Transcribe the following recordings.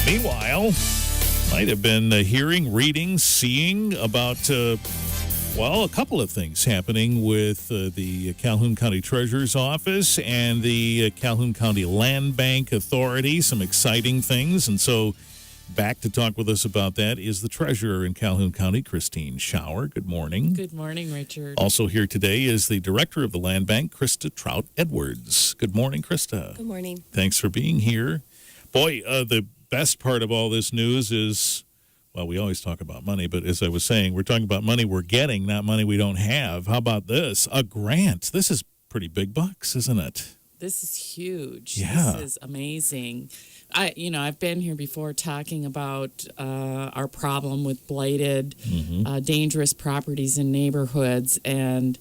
Meanwhile, might have been hearing, reading, seeing about, a couple of things happening with the Calhoun County Treasurer's Office and the Calhoun County Land Bank Authority. Some exciting things. And so back to talk with us about that is the treasurer in Calhoun County, Krista Schauer. Good morning. Good morning, Richard. Also here today is the director of the Land Bank, Krista Trout-Edwards. Good morning, Krista. Good morning. Thanks for being here. Boy, the best part of all this news is, well, we always talk about money, but as I was saying, we're talking about money we're getting, not money we don't have. How about this? A grant. This is pretty big bucks, isn't it? This is huge. Yeah. This is amazing. I've been here before talking about our problem with blighted, dangerous properties in neighborhoods, and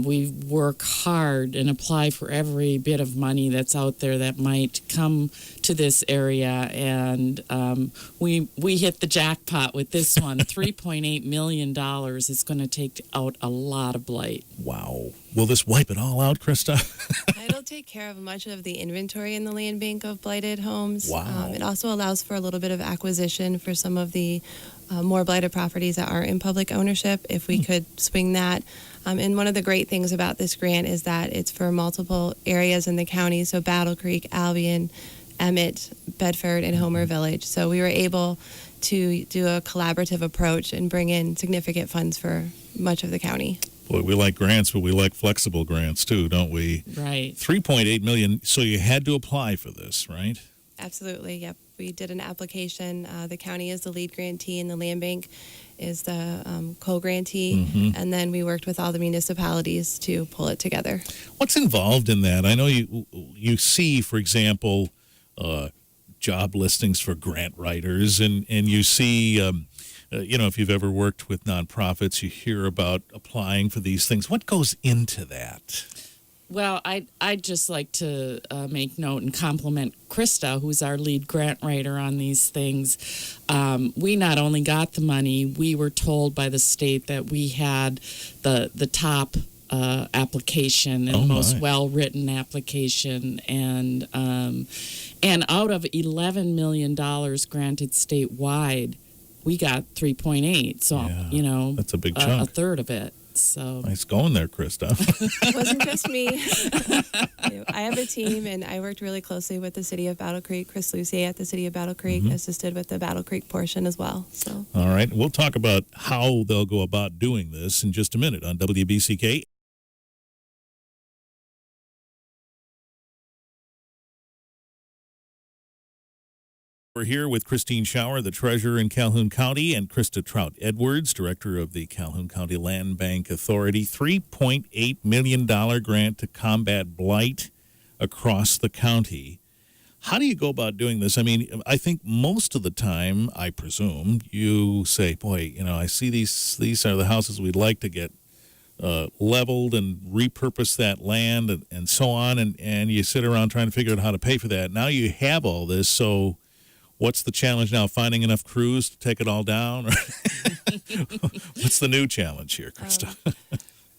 we work hard and apply for every bit of money that's out there that might come to this area, and we hit the jackpot with this one. $3.8 million is going to take out a lot of blight. Wow. Will this wipe it all out, Krista? It'll take care of much of the inventory in the land bank of blighted homes. Wow. It also allows for a little bit of acquisition for some of the more blighted properties that are in public ownership, if we could swing that. And one of the great things about this grant is that it's for multiple areas in the county, so Battle Creek, Albion, Emmett, Bedford, and Homer Village. So we were able to do a collaborative approach and bring in significant funds for much of the county. Boy, we like grants, but we like flexible grants too, don't we? Right. $3.8 million. So you had to apply for this, right? Absolutely, yep. We did an application. The county is the lead grantee and the land bank is the co-grantee. And then we worked with all the municipalities to pull it together. What's involved in that? I know you see, for example, job listings for grant writers, and you see, if you've ever worked with nonprofits, you hear about applying for these things. What goes into that? Well, I'd just like to make note and compliment Krista, who's our lead grant writer on these things. We not only got the money, we were told by the state that we had the top application and most well-written application, and out of $11 million granted statewide, we got 3.8. So that's a big chunk. A third of it. So nice going there, Krista. It wasn't just me. I have a team, and I worked really closely with the city of Battle Creek. Chris Lucy at the city of Battle Creek assisted with the Battle Creek portion as well. So, all right, we'll talk about how they'll go about doing this in just a minute on WBCK. We're here with Krista Schauer, the treasurer in Calhoun County, and Krista Trout-Edwards, director of the Calhoun County Land Bank Authority. $3.8 million grant to combat blight across the county. How do you go about doing this? I mean, I think most of the time, I presume, you say, boy, I see these are the houses we'd like to get leveled and repurpose that land and so on, and you sit around trying to figure out how to pay for that. Now you have all this, so what's the challenge now? Finding enough crews to take it all down? What's the new challenge here, Krista?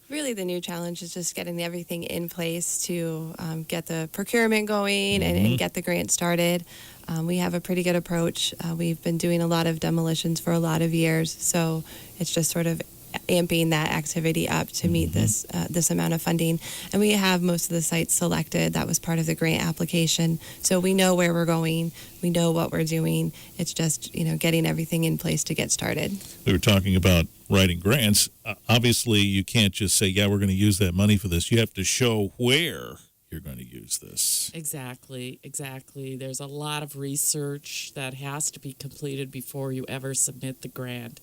Really, the new challenge is just getting everything in place to get the procurement going and get the grant started. We have a pretty good approach. We've been doing a lot of demolitions for a lot of years, so it's just sort of amping that activity up to meet this amount of funding. And we have most of the sites selected. That was part of the grant application. So we know where we're going. We know what we're doing. It's just, getting everything in place to get started. We were talking about writing grants. Obviously, you can't just say, yeah, we're going to use that money for this. You have to show where you're going to use this. Exactly. There's a lot of research that has to be completed before you ever submit the grant.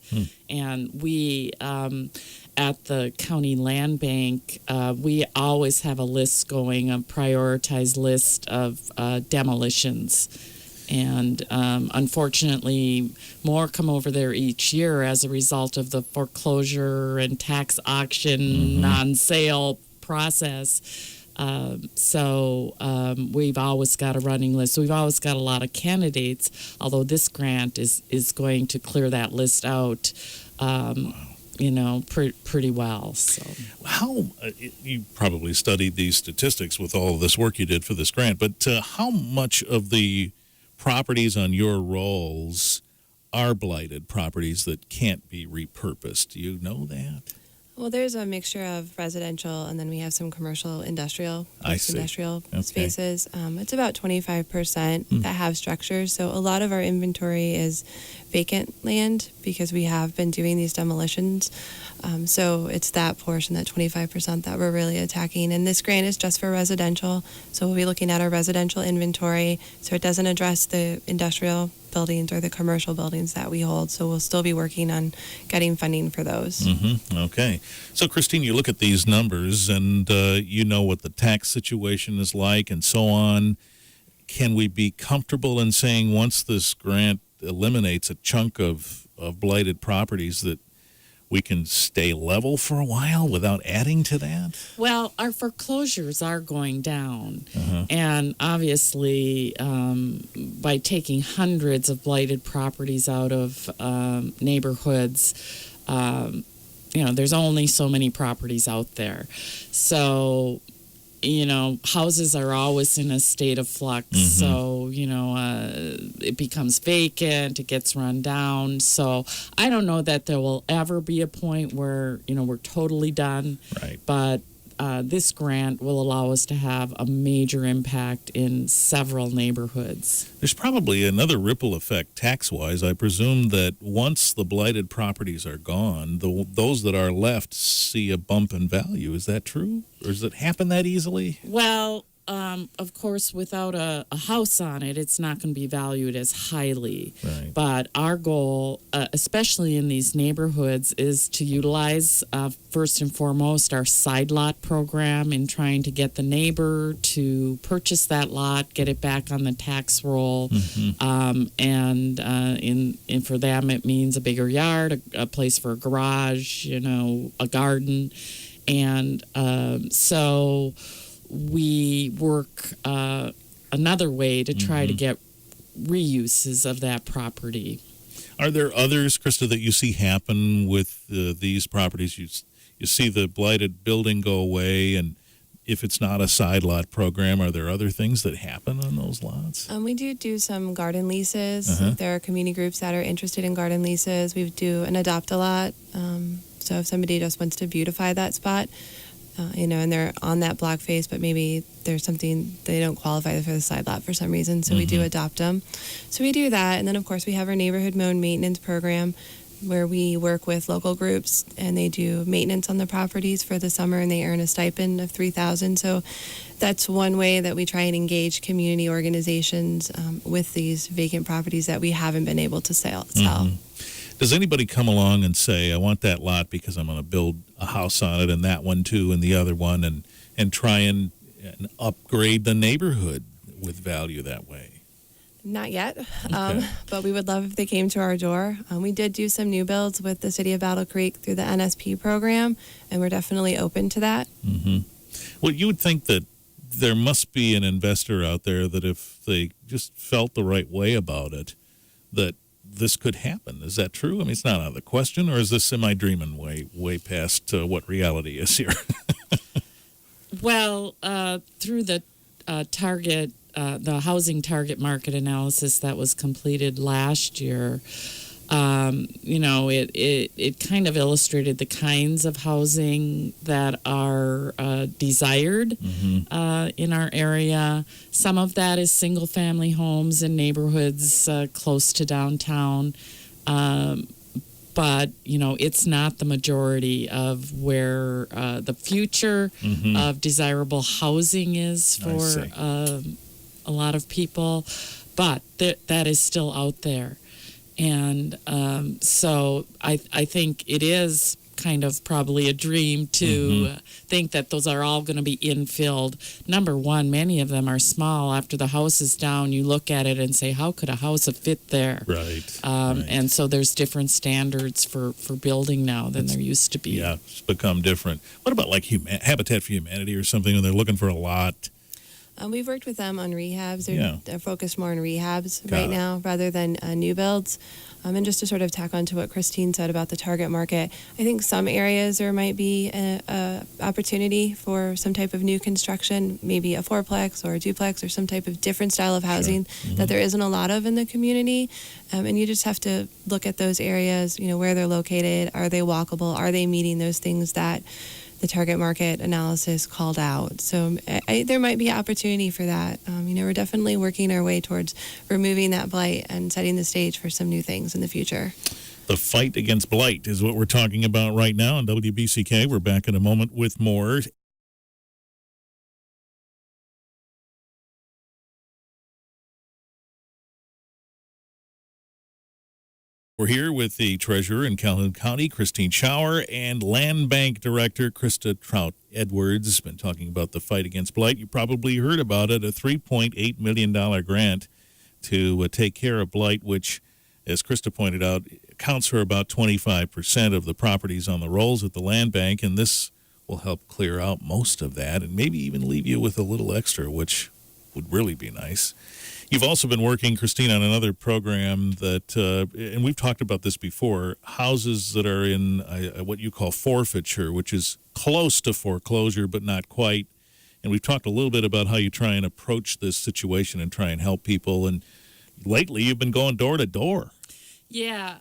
And we, at the county land bank, we always have a list going, a prioritized list of demolitions. And unfortunately, more come over there each year as a result of the foreclosure and tax auction non-sale process. So we've always got a running list. So we've always got a lot of candidates, although this grant is going to clear that list out, pretty well. So how, you probably studied these statistics with all of this work you did for this grant, but how much of the properties on your rolls are blighted properties that can't be repurposed? Do you know that? Well, there's a mixture of residential, and then we have some commercial, industrial spaces. It's about 25% that have structures. So a lot of our inventory is vacant land because we have been doing these demolitions. So it's that portion, that 25% that we're really attacking. And this grant is just for residential. So we'll be looking at our residential inventory. So it doesn't address the industrial buildings or the commercial buildings that we hold. So we'll still be working on getting funding for those. Okay. So, Christine, you look at these numbers and you know what the tax situation is like and so on. Can we be comfortable in saying once this grant eliminates a chunk of blighted properties that we can stay level for a while without adding to that? Well, our foreclosures are going down. And obviously, by taking hundreds of blighted properties out of neighborhoods, there's only so many properties out there. So, houses are always in a state of flux. So, it becomes vacant, it gets run down. So I don't know that there will ever be a point where, we're totally done. Right. But this grant will allow us to have a major impact in several neighborhoods. There's probably another ripple effect tax-wise. I presume that once the blighted properties are gone, those that are left see a bump in value. Is that true? Or does it happen that easily? Well, of course, without a house on it, it's not going to be valued as highly. Right. But our goal, especially in these neighborhoods, is to utilize, first and foremost, our side lot program in trying to get the neighbor to purchase that lot, get it back on the tax roll. And for them, it means a bigger yard, a place for a garage, a garden. And so we work another way to try to get reuses of that property. Are there others, Krista, that you see happen with these properties? You see the blighted building go away, and if it's not a side lot program, are there other things that happen on those lots? We do some garden leases. There are community groups that are interested in garden leases. We do an adopt-a-lot. So if somebody just wants to beautify that spot, and they're on that block face, but maybe there's something they don't qualify for the side lot for some reason, so we do adopt them. So we do that, and then of course we have our neighborhood mow and maintenance program where we work with local groups and they do maintenance on the properties for the summer and they earn a stipend of $3,000. So that's one way that we try and engage community organizations with these vacant properties that we haven't been able to sell. Does anybody come along and say, I want that lot because I'm going to build a house on it and that one too and the other one and try and upgrade the neighborhood with value that way? Not yet, Okay. but we would love if they came to our door. We did do some new builds with the city of Battle Creek through the NSP program, and we're definitely open to that. Well, you would think that there must be an investor out there that if they just felt the right way about it, that this could happen. Is that true? I mean, it's not out of the question, or is this semi-dreaming way past what reality is here? Well, through the the housing target market analysis that was completed last year, it kind of illustrated the kinds of housing that are desired in our area. Some of that is single-family homes in neighborhoods close to downtown. But, it's not the majority of where the future of desirable housing is for a lot of people. But that is still out there. And so I think it is kind of probably a dream to think that those are all going to be infilled. Number one, many of them are small. After the house is down, you look at it and say, how could a house have fit there? Right. And so there's different standards for building now than there used to be. Yeah, it's become different. What about like Habitat for Humanity or something when they're looking for a lot? We've worked with them on rehabs. They're focused more on rehabs Got right it. now rather than new builds. And just to sort of tack on to what Christine said about the target market, I think some areas there might be a opportunity for some type of new construction, maybe a fourplex or a duplex or some type of different style of housing that there isn't a lot of in the community. And you just have to look at those areas, where they're located. Are they walkable? Are they meeting those things that the target market analysis called out? So there might be opportunity for that. We're definitely working our way towards removing that blight and setting the stage for some new things in the future. The fight against blight is what we're talking about right now on WBCK. We're back in a moment with more. We're here with the treasurer in Calhoun County, Christine Schauer, and Land Bank Director, Krista Trout-Edwards. Been talking about the fight against blight. You probably heard about it, a $3.8 million grant to take care of blight, which, as Krista pointed out, accounts for about 25% of the properties on the rolls at the Land Bank, and this will help clear out most of that and maybe even leave you with a little extra, which would really be nice. You've also been working, Christine, on another program that, and we've talked about this before, houses that are in what you call forfeiture, which is close to foreclosure but not quite. And we've talked a little bit about how you try and approach this situation and try and help people. And lately you've been going door to door. Yeah,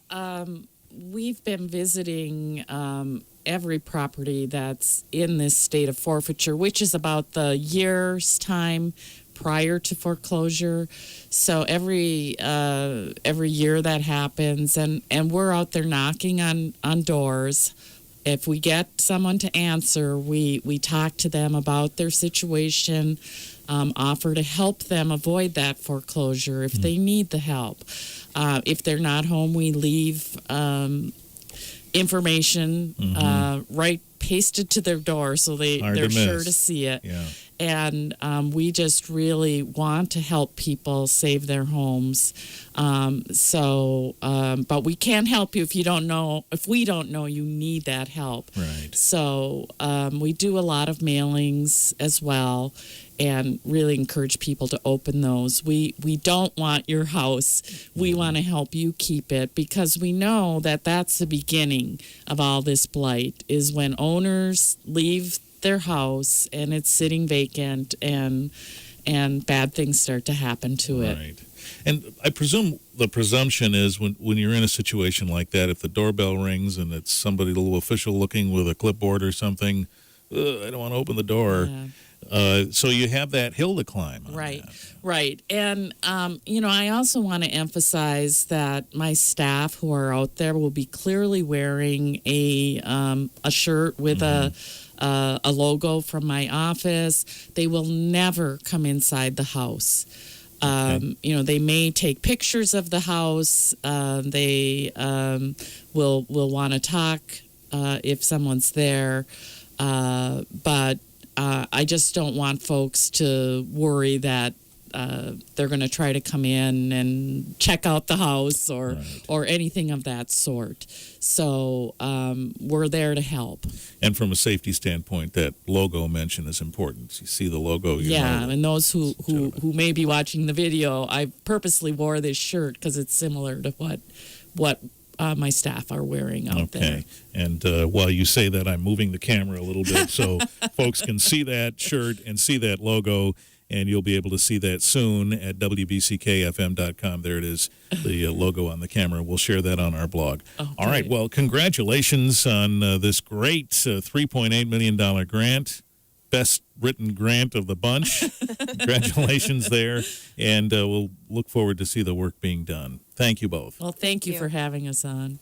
we've been visiting every property that's in this state of forfeiture, which is about the year's time prior to foreclosure. So every year that happens, and we're out there knocking on doors. If we get someone to answer, we talk to them about their situation, offer to help them avoid that foreclosure if they need the help. If they're not home, we leave information right pasted to their door so they're sure to see it. Yeah. And we just really want to help people save their homes. But we can't help you if we don't know you need that help. Right. So we do a lot of mailings as well, and really encourage people to open those. We don't want your house. We want to help you keep it, because we know that that's the beginning of all this blight, is when owners leave their house and it's sitting vacant, and bad things start to happen to it. Right. And I presume the presumption is when you're in a situation like that, if the doorbell rings and it's somebody a little official looking with a clipboard or something, I don't want to open the door. Yeah. So you have that hill to climb. Right. And, I also want to emphasize that my staff who are out there will be clearly wearing a shirt with a logo from my office. They will never come inside the house. They may take pictures of the house. They will want to talk if someone's there. But I just don't want folks to worry that they're going to try to come in and check out the house or anything of that sort. So we're there to help. And from a safety standpoint, that logo mention is important. You see the logo. And those who may be watching the video, I purposely wore this shirt because it's similar to what my staff are wearing out there. And while you say that, I'm moving the camera a little bit so folks can see that shirt and see that logo, and you'll be able to see that soon at WBCKFM.com. There it is, the logo on the camera. We'll share that on our blog. Okay. All right, well, congratulations on this great $3.8 million grant. Best written grant of the bunch. Congratulations there, and we'll look forward to see the work being done. Thank you both. Well, thank you for having us on.